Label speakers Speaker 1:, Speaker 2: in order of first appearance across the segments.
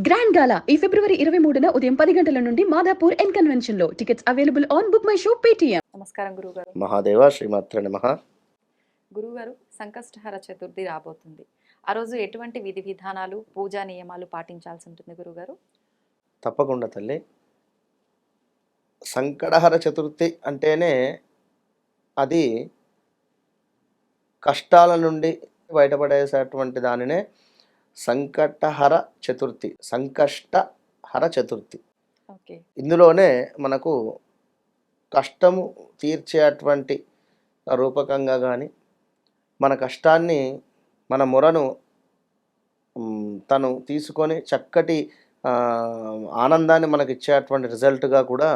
Speaker 1: Grand గాలా ఈ ఫిబ్రవరి 23న ఉదయం 10 గంటల నుండి మాదాపూర్ ఎన్ కన్వెన్షన్ లో. Tickets available on book my show Paytm.
Speaker 2: నమస్కారం గురువుగారు.
Speaker 3: మహాదేవ శ్రీమాత్రే నమః.
Speaker 2: గురువుగారు, సంకష్టహర చతుర్థి రాబోతుంది. ఆ రోజు ఎటువంటి విధి విధానాలు, పూజా నియమాలు పాటించాల్సి ఉంటుంది గురువుగారు?
Speaker 3: తప్పకుండా తల్లి. సంకటహర చతుర్థి అంటేనే అది కష్టాల నుండి బయటపడేసేటువంటి దానినే సంకటహర చతుర్థి, సంకష్టహర చతుర్థి.
Speaker 2: ఓకే.
Speaker 3: ఇందులోనే మనకు కష్టము తీర్చేటువంటి రూపకంగా కానీ, మన కష్టాన్ని, మన మొరను తను తీసుకొని చక్కటి ఆనందాన్ని మనకి ఇచ్చేటువంటి రిజల్ట్గా కూడా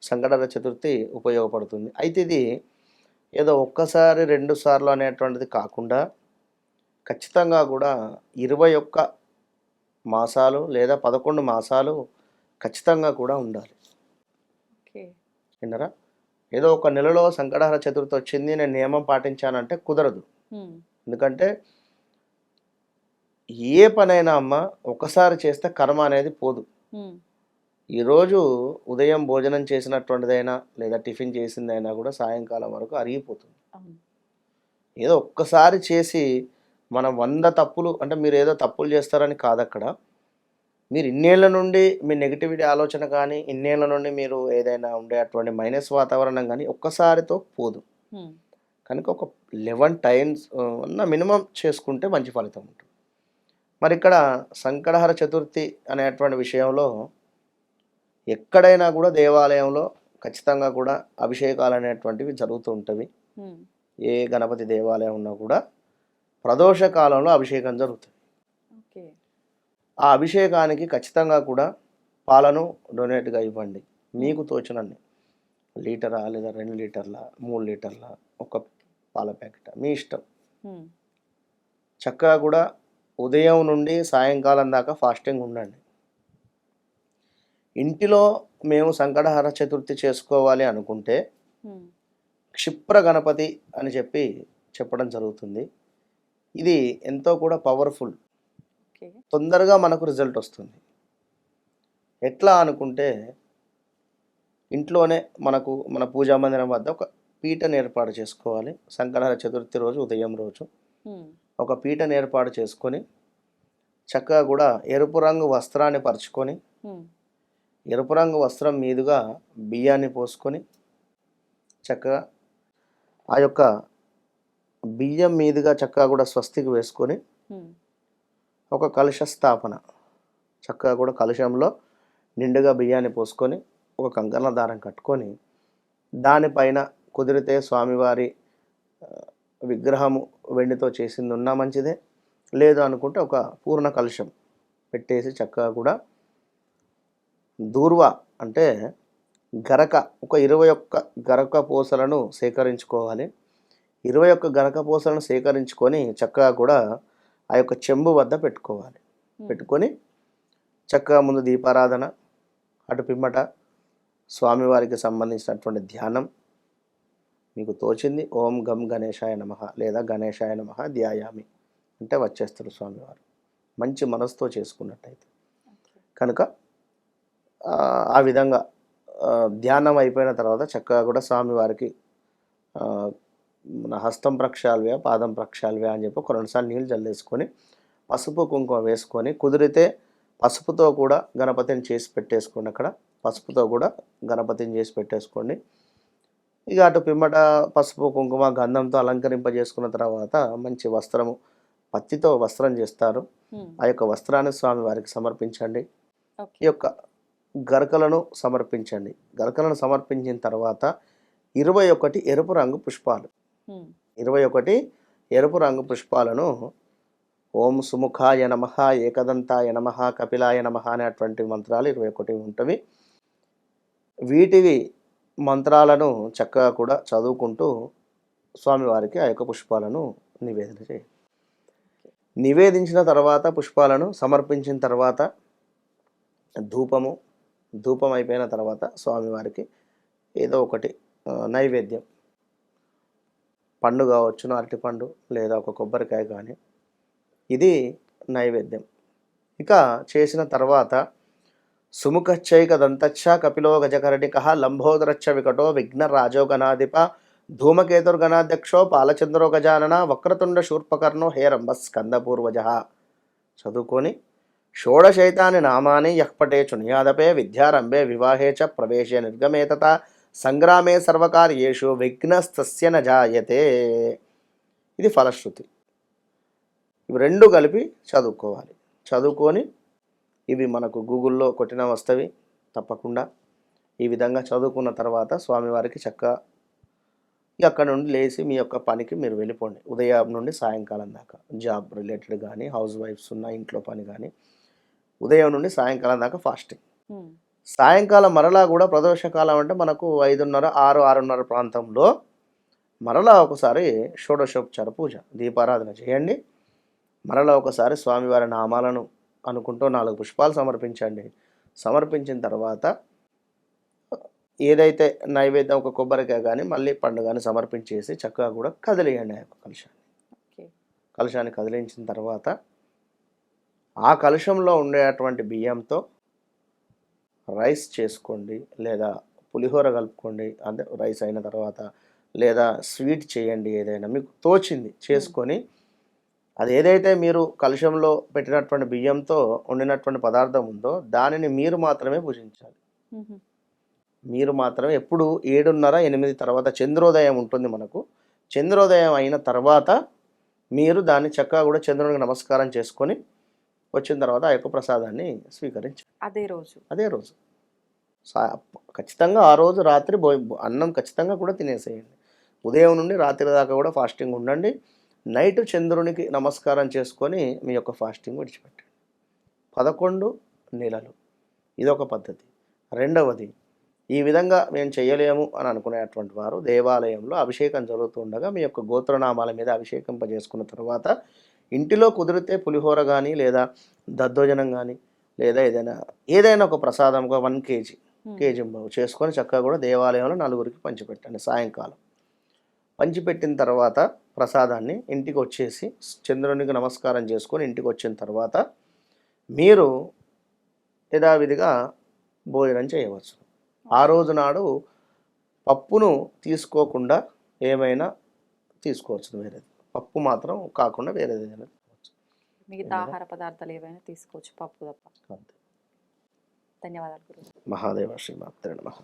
Speaker 3: సంకటహర చతుర్థి ఉపయోగపడుతుంది. అయితే ఇది ఏదో ఒక్కసారి 2 సార్లు అనేటువంటిది కాకుండా ఖచ్చితంగా కూడా 21 మాసాలు లేదా 11 మాసాలు ఖచ్చితంగా కూడా ఉండాలి.
Speaker 2: ఓకే.
Speaker 3: విన్నారా? ఏదో ఒక నెలలో సంకటహర చతుర్థి వచ్చింది, నేను నియమం పాటించానంటే కుదరదు. ఎందుకంటే ఏ పనైనా అమ్మ ఒకసారి చేస్తే కర్మ అనేది పోదు. ఈరోజు ఉదయం భోజనం చేసినటువంటిదైనా లేదా టిఫిన్ చేసిందైనా కూడా సాయంకాలం వరకు అరిగిపోతుంది. ఏదో ఒక్కసారి చేసి మనం 100 తప్పులు, అంటే మీరు ఏదో తప్పులు చేస్తారని కాదు అక్కడ. మీరు ఇన్నేళ్ల నుండి మీ నెగిటివిటీ ఆలోచన కానీ, ఇన్నేళ్ల నుండి మీరు ఏదైనా ఉండేటువంటి మైనస్ వాతావరణం కానీ ఒక్కసారితో పోదు. కనుక ఒక 11 టైమ్స్ అన్న మినిమం చేసుకుంటే మంచి ఫలితం ఉంటుంది. మరి ఇక్కడ సంకటహర చతుర్థి అనేటువంటి విషయంలో ఎక్కడైనా కూడా దేవాలయంలో ఖచ్చితంగా కూడా అభిషేకాలు అనేటువంటివి జరుగుతూ ఉంటవి. ఏ గణపతి దేవాలయం ఉన్నా కూడా ప్రదోష కాలంలో అభిషేకం జరుగుతుంది. ఆ అభిషేకానికి ఖచ్చితంగా కూడా పాలను డొనేట్గా ఇవ్వండి. మీకు తోచినన్ని, లీటరా లేదా 2 లీటర్ల, 3 లీటర్ల, ఒక పాల ప్యాకెట్ మీ ఇష్టం. చక్కగా కూడా ఉదయం నుండి సాయంకాలం దాకా ఫాస్టింగ్ ఉండండి. ఇంటిలో మేము సంకటహర చతుర్థి చేసుకోవాలి అనుకుంటే క్షిప్ర గణపతి అని చెప్పడం జరుగుతుంది. ఇది ఎంతో కూడా పవర్ఫుల్, తొందరగా మనకు రిజల్ట్ వస్తుంది. ఎట్లా అనుకుంటే ఇంట్లోనే మన పూజా మందిరం వద్ద ఒక పీటను ఏర్పాటు చేసుకోవాలి. సంకటహర చతుర్థి రోజు ఉదయం రోజు ఒక పీటను ఏర్పాటు చేసుకొని చక్కగా కూడా ఎరుపు రంగు వస్త్రాన్ని పరుచుకొని, ఎరుపు రంగు వస్త్రం మీదుగా బియ్యాన్ని పోసుకొని చక్కగా ఆ యొక్క బియ్యం మీదుగా చక్కగా కూడా స్వస్తికి వేసుకొని ఒక కలశ స్థాపన, చక్కగా కూడా కలశంలో నిండుగా బియ్యాన్ని పోసుకొని ఒక కంకణ దారం కట్టుకొని దానిపైన కుదిరితే స్వామివారి విగ్రహము వెండితో చేసింది ఉన్నా మంచిదే, లేదు అనుకుంటే ఒక పూర్ణ కలశం పెట్టేసి చక్కగా కూడా దూర్వ అంటే గరక, ఒక 21 గరక పూసలను సేకరించుకోవాలి. 21 గరక పూసలను సేకరించుకొని చక్కగా కూడా ఆ యొక్క చెంబు వద్ద పెట్టుకోవాలి. పెట్టుకొని చక్కగా ముందు దీపారాధన, అటు పిమ్మట స్వామివారికి సంబంధించినటువంటి ధ్యానం, మీకు తోచింది ఓం గం గణేశాయ నమః లేదా గణేశాయ నమః ధ్యాయామి అంటే వచ్చేస్తారు స్వామివారు, మంచి మనసుతో చేసుకున్నట్టయితే. కనుక ఆ విధంగా ధ్యానం అయిపోయిన తర్వాత చక్కగా కూడా స్వామివారికి మన హస్తం ప్రక్షాళవ్య, పాదం ప్రక్షాళవ్య అని చెప్పి ఒక 2 సార్లు నీళ్ళు జల్లేసుకొని పసుపు కుంకుమ వేసుకొని, కుదిరితే పసుపుతో కూడా గణపతిని చేసి పెట్టేసుకోండి. అక్కడ పసుపుతో కూడా గణపతిని చేసి పెట్టేసుకోండి. ఇక అటు పిమ్మట పసుపు కుంకుమ గంధంతో అలంకరింపజేసుకున్న తర్వాత మంచి వస్త్రము, పత్తితో వస్త్రం చేస్తారు. ఆ యొక్క వస్త్రాన్ని స్వామి వారికి సమర్పించండి. ఈ యొక్క గరకలను సమర్పించండి. గరకలను సమర్పించిన తర్వాత 21 ఎరుపు రంగు పుష్పాలు, 21 ఎరుపు రంగు పుష్పాలను ఓం సుముఖాయ నమః, ఏకదంతాయ నమః, కపిలాయ నమః అనేటువంటి మంత్రాలు 21 ఉంటవి. వీటివి మంత్రాలను చక్కగా కూడా చదువుకుంటూ స్వామివారికి ఆ యొక్క పుష్పాలను నివేదన చేయాలి. నివేదించిన తర్వాత పుష్పాలను సమర్పించిన తర్వాత ధూపం అయిపోయిన తర్వాత స్వామివారికి ఏదో ఒకటి నైవేద్యం, పండు కావచ్చును, అరటిపండు లేదా ఒక కొబ్బరికాయ కానీ, ఇది నైవేద్యం ఇక చేసిన తర్వాత సుముఖచ్చైక దంతచ్చ కపిలో గజకర్ణిక లంబోదరచ్చ వికటో విఘ్నరాజో గణాధిప ధూమకేతుర్గణాధ్యక్షో పాలచంద్రో గజానన వక్రతుండ శూర్పకర్ణో హేరంబ స్కందపూర్వజ చదువుకొని షోడశైతాని నామాని యఃపటే చునియాదపే విద్యారంభే వివాహే చ ప్రవేశే నిర్గమే తథా సంగ్రామే సర్వకార్యేషు విఘ్నస్తస్య న జాయతే. ఇది ఫలశ్రుతి. ఇవి రెండు కలిపి చదువుకోవాలి. చదువుకొని ఇవి మనకు గూగుల్లో కొట్టిన వస్తవి తప్పకుండా. ఈ విధంగా చదువుకున్న తర్వాత స్వామివారికి చక్కగా అక్కడ నుండి లేచి మీ యొక్క పనికి మీరు వెళ్ళిపోండి. ఉదయం నుండి సాయంకాలం దాకా జాబ్ రిలేటెడ్ కానీ, హౌస్ వైఫ్స్ ఉన్న ఇంట్లో పని కానీ, ఉదయం నుండి సాయంకాలం దాకా ఫాస్టింగ్. సాయంకాలం మరలా కూడా ప్రదోషకాలం అంటే మనకు 5:30, 6, 6:30 ప్రాంతంలో మరలా ఒకసారి షోడశోపచార పూజ దీపారాధన చేయండి. మరలా ఒకసారి స్వామివారి నామాలను అనుకుంటూ 4 పుష్పాలు సమర్పించండి. సమర్పించిన తర్వాత ఏదైతే నైవేద్యం ఒక కొబ్బరికాయ కానీ మళ్ళీ పండు కానీ సమర్పించేసి చక్కగా కూడా కదిలేయండి ఆ యొక్క కలశాన్ని. కలశాన్ని కదిలించిన తర్వాత ఆ కలశంలో ఉండేటువంటి బియ్యంతో రైస్ చేసుకోండి, లేదా పులిహోర కలుపుకోండి. అంటే రైస్ అయిన తర్వాత లేదా స్వీట్ చేయండి, ఏదైనా మీకు తోచింది చేసుకొని అది ఏదైతే మీరు కలశంలో పెట్టినటువంటి బియ్యంతో వండినటువంటి పదార్థం ఉందో దానిని మీరు మాత్రమే పూజించాలి. మీరు మాత్రమే ఎప్పుడు 7:30, 8 తర్వాత చంద్రోదయం ఉంటుంది మనకు. చంద్రోదయం అయిన తర్వాత మీరు దాన్ని చక్కగా కూడా చంద్రునికి నమస్కారం చేసుకొని వచ్చిన తర్వాత ఆ యొక్క ప్రసాదాన్ని స్వీకరించాలి. అదే రోజు ఖచ్చితంగా ఆ రోజు రాత్రి అన్నం ఖచ్చితంగా కూడా తినేసేయండి. ఉదయం నుండి రాత్రి దాకా కూడా ఫాస్టింగ్ ఉండండి. నైట్ చంద్రునికి నమస్కారం చేసుకొని మీ యొక్క ఫాస్టింగ్ విడిచిపెట్టండి. 11 నెలలు. ఇదొక పద్ధతి. రెండవది, ఈ విధంగా మేము చేయలేము అని అనుకునేటువంటి వారు దేవాలయంలో అభిషేకం జరుగుతుండగా మీ యొక్క గోత్రనామాల మీద అభిషేకింపజేసుకున్న తర్వాత ఇంటిలో కుదిరితే పులిహోర కానీ లేదా దద్దోజనం కానీ లేదా ఏదైనా ఒక ప్రసాదంగా 1 kg చేసుకొని చక్కగా కూడా దేవాలయంలో 4గురికి పంచిపెట్టండి. సాయంకాలం పంచిపెట్టిన తర్వాత ప్రసాదాన్ని ఇంటికి వచ్చేసి చంద్రునికి నమస్కారం చేసుకొని ఇంటికి వచ్చిన తర్వాత మీరు యథావిధిగా భోజనం చేయవచ్చు. ఆ రోజు నాడు పప్పును తీసుకోకుండా ఏమైనా తీసుకోవచ్చు, వేరేది. పప్పు మాత్రం కాకుండా వేరేది ఏదైనా
Speaker 2: మిగతా ఆహార పదార్థాలు ఏవైనా తీసుకోవచ్చు, పప్పు తప్ప. ధన్యవాదాలు గురువు.
Speaker 3: మహాదేవ శ్రీమాత్రే నమః.